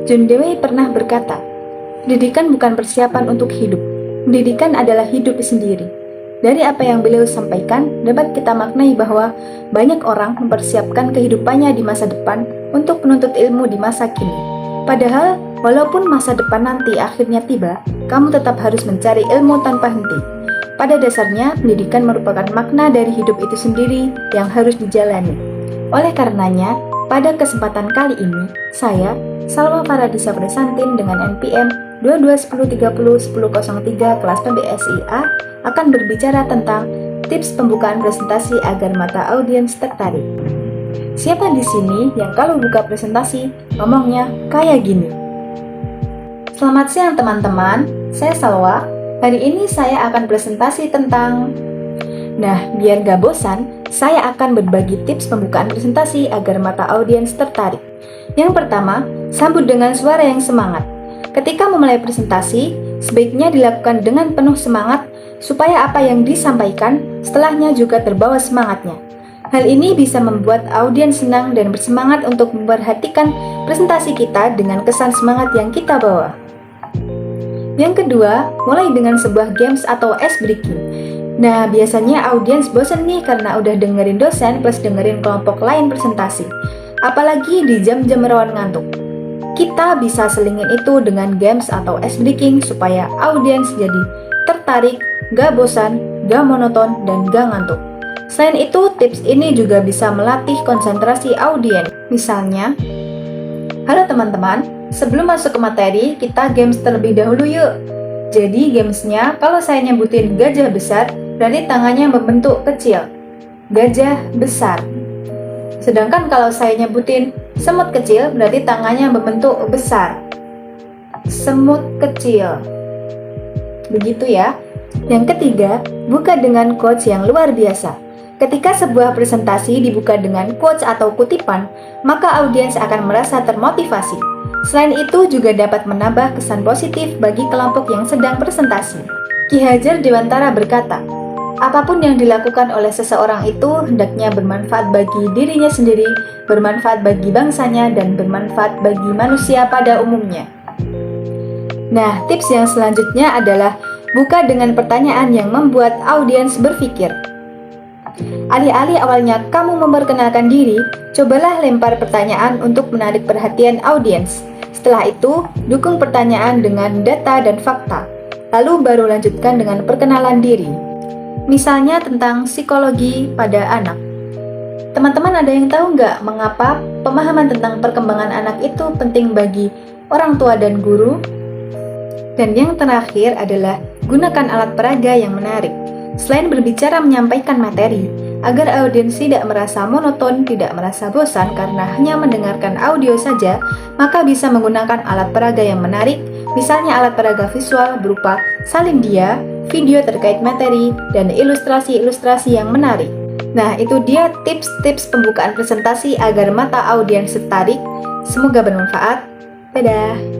John Dewey pernah berkata, pendidikan bukan persiapan untuk hidup, pendidikan adalah hidup sendiri. Dari apa yang beliau sampaikan, dapat kita maknai bahwa banyak orang mempersiapkan kehidupannya di masa depan untuk menuntut ilmu di masa kini. Padahal, walaupun masa depan nanti akhirnya tiba, kamu tetap harus mencari ilmu tanpa henti. Pada dasarnya, pendidikan merupakan makna dari hidup itu sendiri yang harus dijalani. Oleh karenanya, pada kesempatan kali ini, saya, Salwa Faradisa Presantin dengan NPM 2210301003 kelas PBSI A akan berbicara tentang tips pembukaan presentasi agar mata audiens tertarik. Siapa di sini yang kalau buka presentasi ngomongnya kayak gini? Selamat siang teman-teman, saya Salwa. Hari ini saya akan presentasi tentang... Nah, biar gak bosan, saya akan berbagi tips pembukaan presentasi agar mata audiens tertarik. Yang pertama, sambut dengan suara yang semangat. Ketika memulai presentasi, sebaiknya dilakukan dengan penuh semangat supaya apa yang disampaikan setelahnya juga terbawa semangatnya. Hal ini bisa membuat audiens senang dan bersemangat untuk memperhatikan presentasi kita dengan kesan semangat yang kita bawa. Yang kedua, mulai dengan sebuah games atau ice breaking. Nah, biasanya audiens bosan nih karena udah dengerin dosen plus dengerin kelompok lain presentasi. Apalagi di jam-jam rawan ngantuk. Kita bisa selingin itu dengan games atau ice breaking supaya audiens jadi tertarik, gak bosan, gak monoton, dan gak ngantuk. Selain itu, tips ini juga bisa melatih konsentrasi audiens. Misalnya, halo teman-teman, sebelum masuk ke materi, kita games terlebih dahulu yuk. Jadi gamesnya, kalau saya nyebutin gajah besar, berarti tangannya membentuk kecil. Gajah besar. Sedangkan kalau saya nyebutin semut kecil, berarti tangannya membentuk besar. Semut kecil. Begitu ya. Yang ketiga, buka dengan quotes yang luar biasa. Ketika sebuah presentasi dibuka dengan quotes atau kutipan, maka audiens akan merasa termotivasi. Selain itu juga dapat menambah kesan positif bagi kelompok yang sedang presentasi. Ki Hajar Dewantara berkata, apapun yang dilakukan oleh seseorang itu hendaknya bermanfaat bagi dirinya sendiri, bermanfaat bagi bangsanya, dan bermanfaat bagi manusia pada umumnya. Nah, tips yang selanjutnya adalah buka dengan pertanyaan yang membuat audiens berpikir. Alih-alih awalnya kamu memperkenalkan diri, cobalah lempar pertanyaan untuk menarik perhatian audiens. Setelah itu, dukung pertanyaan dengan data dan fakta. Lalu baru lanjutkan dengan perkenalan diri. Misalnya tentang psikologi pada anak. Teman-teman ada yang tahu nggak mengapa pemahaman tentang perkembangan anak itu penting bagi orang tua dan guru? Dan yang terakhir adalah gunakan alat peraga yang menarik. Selain berbicara menyampaikan materi, agar audiens tidak merasa monoton, tidak merasa bosan karena hanya mendengarkan audio saja, maka bisa menggunakan alat peraga yang menarik, misalnya alat peraga visual berupa salin dia, video terkait materi, dan ilustrasi-ilustrasi yang menarik. Nah, itu dia tips-tips pembukaan presentasi agar mata audiens tertarik. Semoga bermanfaat. Dadah!